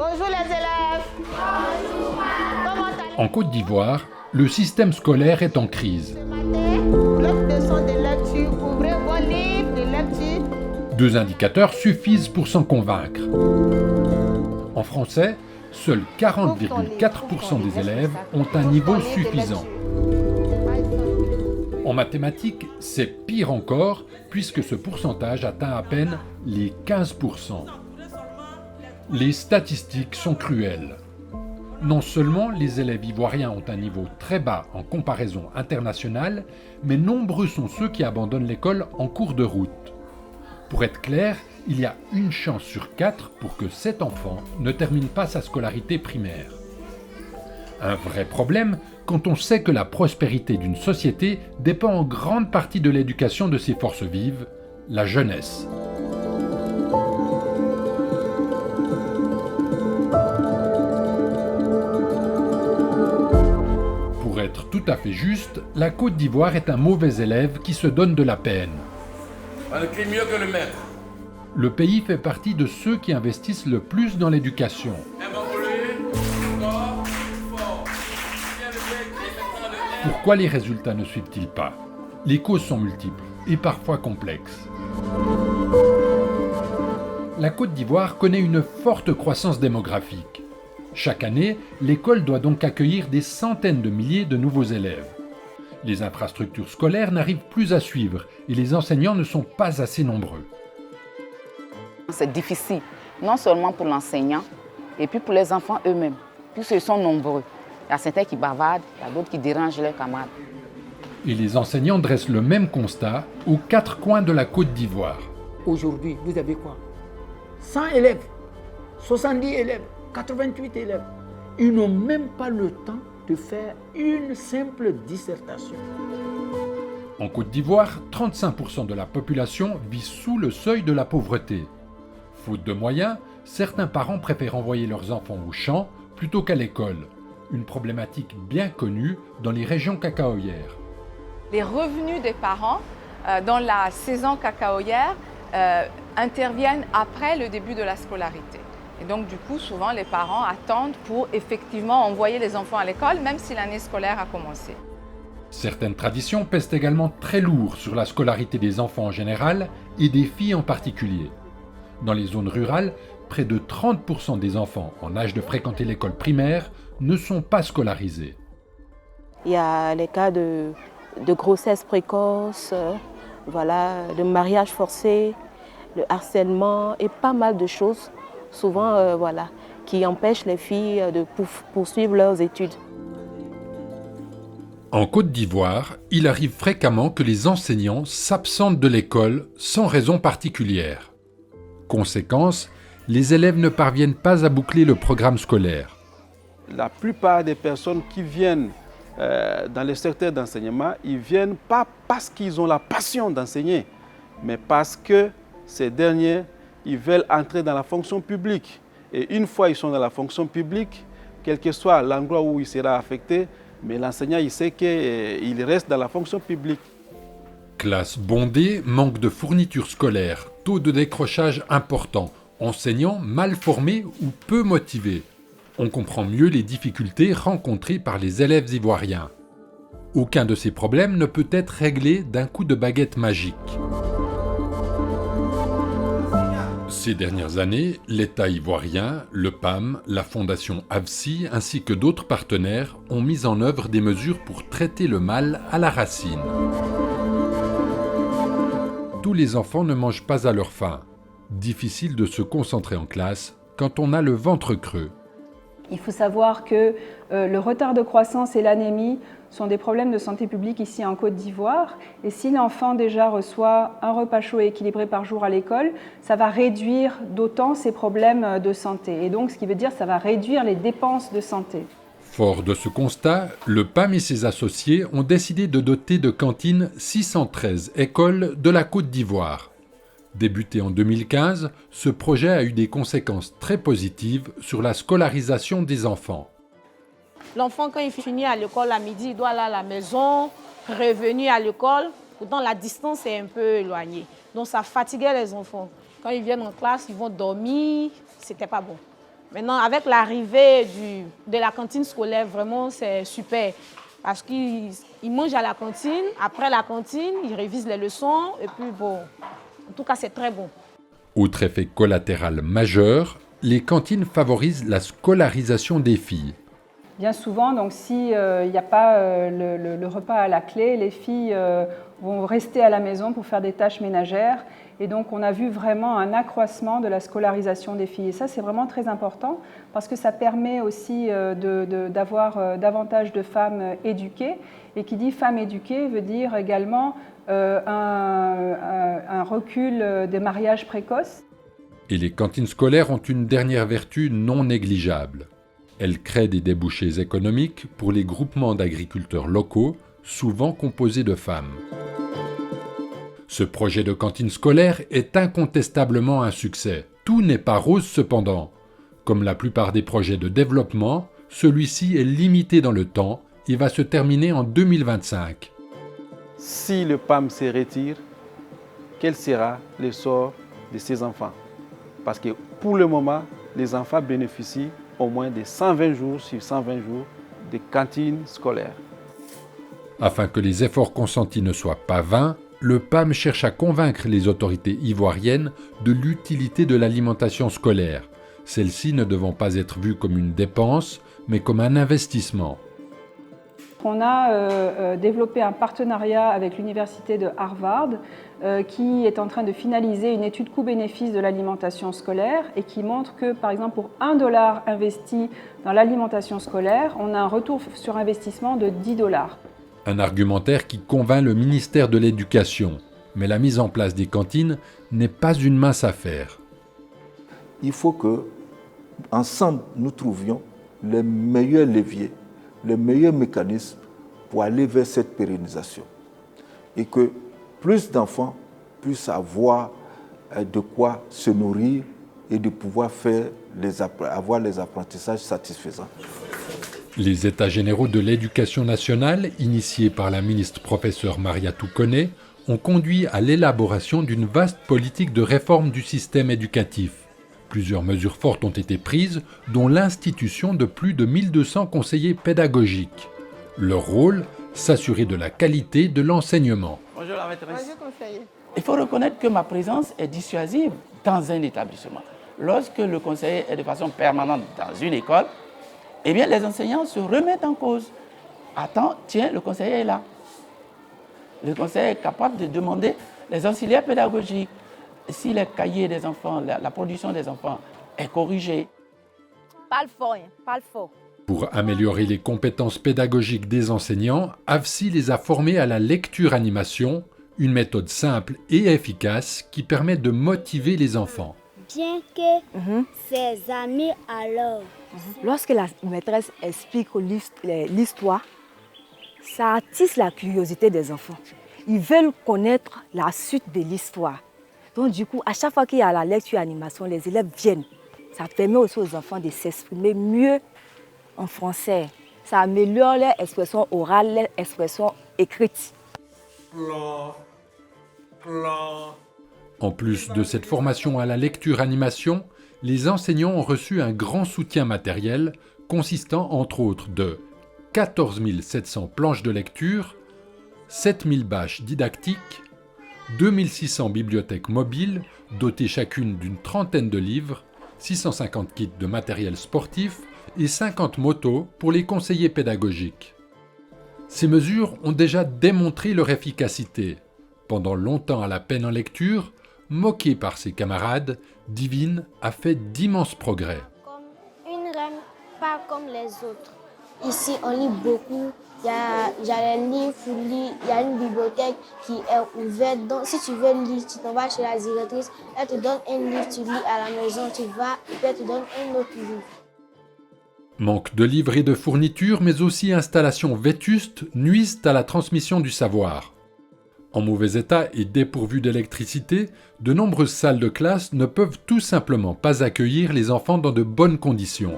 Bonjour les élèves. Comment allez-vous? En Côte d'Ivoire, le système scolaire est en crise. Ce matin, bloc de son de lecture, ouvrez vos livres de lecture. 2 indicateurs suffisent pour s'en convaincre. En français, seuls 40,4% des élèves ont un niveau suffisant. En mathématiques, c'est pire encore, puisque ce pourcentage atteint à peine les 15%. Les statistiques sont cruelles. Non seulement les élèves ivoiriens ont un niveau très bas en comparaison internationale, mais nombreux sont ceux qui abandonnent l'école en cours de route. Pour être clair, il y a une chance sur 4 pour que cet enfant ne termine pas sa scolarité primaire. Un vrai problème quand on sait que la prospérité d'une société dépend en grande partie de l'éducation de ses forces vives, la jeunesse. Pour être tout à fait juste, la Côte d'Ivoire est un mauvais élève qui se donne de la peine. On écrit mieux que le maître. Le pays fait partie de ceux qui investissent le plus dans l'éducation. Pourquoi les résultats ne suivent-ils pas? Les causes sont multiples et parfois complexes. La Côte d'Ivoire connaît une forte croissance démographique. Chaque année, l'école doit donc accueillir des centaines de milliers de nouveaux élèves. Les infrastructures scolaires n'arrivent plus à suivre et les enseignants ne sont pas assez nombreux. C'est difficile, non seulement pour l'enseignant, et puis pour les enfants eux-mêmes, puisqu'ils sont nombreux. Il y a certains qui bavardent, il y a d'autres qui dérangent leurs camarades. Et les enseignants dressent le même constat aux 4 coins de la Côte d'Ivoire. Aujourd'hui, vous avez quoi? 100 élèves, 70 élèves, 88 élèves. Ils n'ont même pas le temps de faire une simple dissertation. En Côte d'Ivoire, 35% de la population vit sous le seuil de la pauvreté. Faute de moyens, certains parents préfèrent envoyer leurs enfants au champ plutôt qu'à l'école. Une problématique bien connue dans les régions cacaoyères. Les revenus des parents dans la saison cacaoyère interviennent après le début de la scolarité. Et donc du coup, souvent les parents attendent pour effectivement envoyer les enfants à l'école, même si l'année scolaire a commencé. Certaines traditions pèsent également très lourd sur la scolarité des enfants en général et des filles en particulier. Dans les zones rurales, près de 30% des enfants en âge de fréquenter l'école primaire ne sont pas scolarisés. Il y a les cas de grossesse précoce, de mariage forcé, de harcèlement et pas mal de choses, souvent qui empêchent les filles de poursuivre leurs études. En Côte d'Ivoire, il arrive fréquemment que les enseignants s'absentent de l'école sans raison particulière. Conséquence, les élèves ne parviennent pas à boucler le programme scolaire. La plupart des personnes qui viennent dans le secteur d'enseignement, ils ne viennent pas parce qu'ils ont la passion d'enseigner, mais parce que ces derniers, ils veulent entrer dans la fonction publique. Et une fois ils sont dans la fonction publique, quel que soit l'endroit où il sera affecté, mais l'enseignant, il sait qu'il reste dans la fonction publique. Classe bondée, manque de fournitures scolaires, taux de décrochage important, enseignants mal formés ou peu motivés. On comprend mieux les difficultés rencontrées par les élèves ivoiriens. Aucun de ces problèmes ne peut être réglé d'un coup de baguette magique. Ces dernières années, l'État ivoirien, le PAM, la Fondation AVSI ainsi que d'autres partenaires ont mis en œuvre des mesures pour traiter le mal à la racine. Tous les enfants ne mangent pas à leur faim. Difficile de se concentrer en classe quand on a le ventre creux. Il faut savoir que le retard de croissance et l'anémie sont des problèmes de santé publique ici en Côte d'Ivoire. Et si l'enfant déjà reçoit un repas chaud et équilibré par jour à l'école, ça va réduire d'autant ces problèmes de santé. Et donc, ce qui veut dire que ça va réduire les dépenses de santé. Fort de ce constat, le PAM et ses associés ont décidé de doter de cantines 613 écoles de la Côte d'Ivoire. Débuté en 2015, ce projet a eu des conséquences très positives sur la scolarisation des enfants. L'enfant, quand il finit à l'école à midi, il doit aller à la maison, revenir à l'école. Pourtant, la distance est un peu éloignée. Donc, ça fatiguait les enfants. Quand ils viennent en classe, ils vont dormir. C'était pas bon. Maintenant, avec l'arrivée de la cantine scolaire, vraiment, c'est super. Parce qu'ils mangent à la cantine, après la cantine, ils révisent les leçons, et puis bon, en tout cas, c'est très bon. Autre effet collatéral majeur, les cantines favorisent la scolarisation des filles. Bien souvent, donc s'il n'y a pas le repas à la clé, les filles vont rester à la maison pour faire des tâches ménagères. Et donc, on a vu vraiment un accroissement de la scolarisation des filles. Et ça, c'est vraiment très important parce que ça permet aussi d'avoir davantage de femmes éduquées. Et qui dit femmes éduquées veut dire également un recul des mariages précoces. Et les cantines scolaires ont une dernière vertu non négligeable. Elles créent des débouchés économiques pour les groupements d'agriculteurs locaux, souvent composés de femmes. Ce projet de cantine scolaire est incontestablement un succès. Tout n'est pas rose cependant. Comme la plupart des projets de développement, celui-ci est limité dans le temps et va se terminer en 2025. Si le PAM se retire, quel sera le sort de ces enfants? Parce que pour le moment, les enfants bénéficient au moins de 120 jours sur 120 jours de cantines scolaires. Afin que les efforts consentis ne soient pas vains, le PAM cherche à convaincre les autorités ivoiriennes de l'utilité de l'alimentation scolaire, celle-ci ne devant pas être vue comme une dépense, mais comme un investissement. On a développé un partenariat avec l'université de Harvard qui est en train de finaliser une étude coût-bénéfice de l'alimentation scolaire et qui montre que, par exemple, pour $1 investi dans l'alimentation scolaire, on a un retour sur investissement de $10. Un argumentaire qui convainc le ministère de l'Éducation. Mais la mise en place des cantines n'est pas une mince affaire. Il faut que, ensemble, nous trouvions les meilleurs leviers, les meilleurs mécanismes pour aller vers cette pérennisation. Et que plus d'enfants puissent avoir de quoi se nourrir et de pouvoir avoir les apprentissages satisfaisants. Les États généraux de l'éducation nationale, initiés par la ministre professeure Maria Toukoné, ont conduit à l'élaboration d'une vaste politique de réforme du système éducatif. Plusieurs mesures fortes ont été prises, dont l'institution de plus de 1200 conseillers pédagogiques. Leur rôle, s'assurer de la qualité de l'enseignement. Bonjour la maîtresse. Il faut reconnaître que ma présence est dissuasive dans un établissement. Lorsque le conseiller est de façon permanente dans une école, eh bien les enseignants se remettent en cause. Attends, tiens, le conseiller est là. Le conseiller est capable de demander les auxiliaires pédagogiques. Si les cahiers des enfants, la production des enfants est corrigée. Parle fort, parle fort. Pour améliorer les compétences pédagogiques des enseignants, AFSI les a formés à la lecture-animation, une méthode simple et efficace qui permet de motiver les enfants. Bien que ses amis alors. Lorsque la maîtresse explique l'histoire, ça attise la curiosité des enfants. Ils veulent connaître la suite de l'histoire. Donc du coup, à chaque fois qu'il y a la lecture-animation, les élèves viennent. Ça permet aussi aux enfants de s'exprimer mieux en français. Ça améliore leur expression orale, leur expression écrite. En plus de cette formation à la lecture-animation, les enseignants ont reçu un grand soutien matériel consistant entre autres de 14 700 planches de lecture, 7 000 bâches didactiques, 2 600 bibliothèques mobiles dotées chacune d'une trentaine de livres, 650 kits de matériel sportif et 50 motos pour les conseillers pédagogiques. Ces mesures ont déjà démontré leur efficacité. Pendant longtemps à la peine en lecture, moquée par ses camarades, Divine a fait d'immenses progrès. Comme une reine, pas comme les autres. Ici, on lit beaucoup. Il y a les livres pour lire. Il y a une bibliothèque qui est ouverte. Donc, si tu veux lire, tu t'en vas chez la directrice. Elle te donne un livre, tu lis à la maison. Tu vas, elle te donne un autre livre. Manque de livres et de fournitures, mais aussi installations vétustes, nuisent à la transmission du savoir. En mauvais état et dépourvues d'électricité, de nombreuses salles de classe ne peuvent tout simplement pas accueillir les enfants dans de bonnes conditions.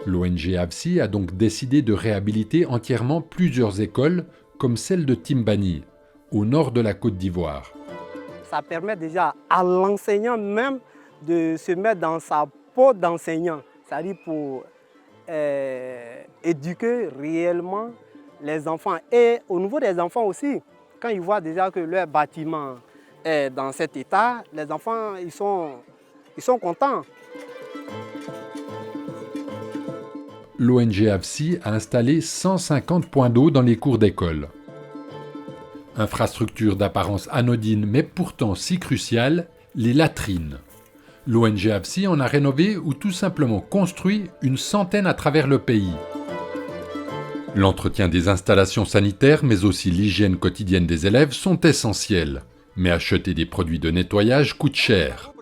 L'ONG AFSI a donc décidé de réhabiliter entièrement plusieurs écoles, comme celle de Timbani, au nord de la Côte d'Ivoire. Ça permet déjà à l'enseignant même de se mettre dans sa support d'enseignants, c'est-à-dire pour éduquer réellement les enfants. Et au niveau des enfants aussi, quand ils voient déjà que leur bâtiment est dans cet état, les enfants ils sont contents. L'ONG AFSI a installé 150 points d'eau dans les cours d'école. Infrastructure d'apparence anodine mais pourtant si cruciale, les latrines. L'ONG AFSI en a rénové ou tout simplement construit une centaine à travers le pays. L'entretien des installations sanitaires mais aussi l'hygiène quotidienne des élèves sont essentiels. Mais acheter des produits de nettoyage coûte cher.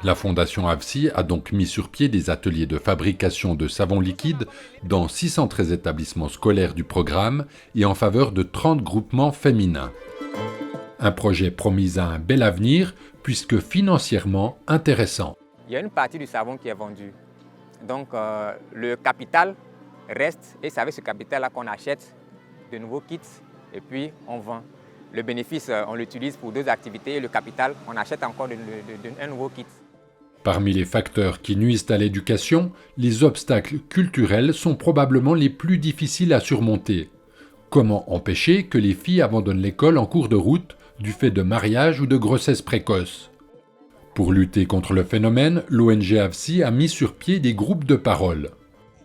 La Fondation AFSI a donc mis sur pied des ateliers de fabrication de savon liquide dans 613 établissements scolaires du programme et en faveur de 30 groupements féminins. Un projet promis à un bel avenir puisque financièrement intéressant. Il y a une partie du savon qui est vendue. Donc le capital reste et c'est avec ce capital-là qu'on achète de nouveaux kits et puis on vend. Le bénéfice, on l'utilise pour d'autres activités et le capital, on achète encore un nouveau kit. Parmi les facteurs qui nuisent à l'éducation, les obstacles culturels sont probablement les plus difficiles à surmonter. Comment empêcher que les filles abandonnent l'école en cours de route du fait de mariage ou de grossesse précoce? Pour lutter contre le phénomène, l'ONG AFSI a mis sur pied des groupes de parole.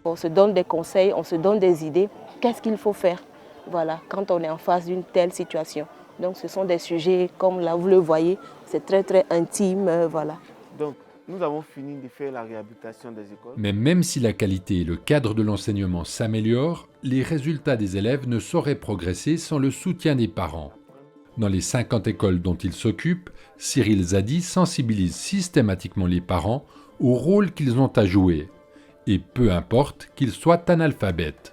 On se donne des conseils, on se donne des idées. Qu'est-ce qu'il faut faire, voilà, quand on est en face d'une telle situation? Donc ce sont des sujets, comme là vous le voyez, c'est très très intime, voilà. Donc nous avons fini de faire la réhabilitation des écoles. Mais même si la qualité et le cadre de l'enseignement s'améliorent, les résultats des élèves ne sauraient progresser sans le soutien des parents. Dans les 50 écoles dont il s'occupe, Cyril Zadi sensibilise systématiquement les parents au rôle qu'ils ont à jouer. Et peu importe qu'ils soient analphabètes.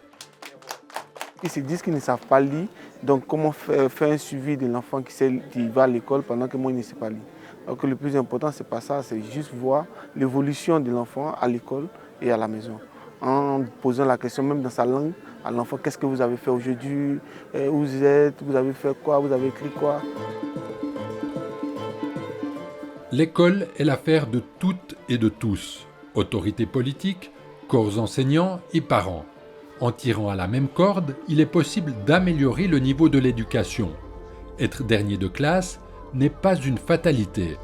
Ils se disent qu'ils ne savent pas lire, donc comment faire un suivi de l'enfant qui va à l'école pendant que moi il ne sait pas lire. Donc le plus important, c'est pas ça, c'est juste voir l'évolution de l'enfant à l'école et à la maison. En posant la question même dans sa langue à l'enfant, qu'est-ce que vous avez fait aujourd'hui, où vous êtes, vous avez fait quoi, vous avez écrit quoi. L'école est l'affaire de toutes et de tous, autorités politiques, corps enseignants et parents. En tirant à la même corde, il est possible d'améliorer le niveau de l'éducation. Être dernier de classe n'est pas une fatalité.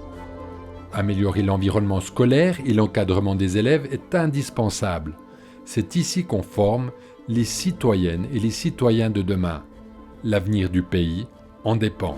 Améliorer l'environnement scolaire et l'encadrement des élèves est indispensable. C'est ici qu'on forme les citoyennes et les citoyens de demain. L'avenir du pays en dépend.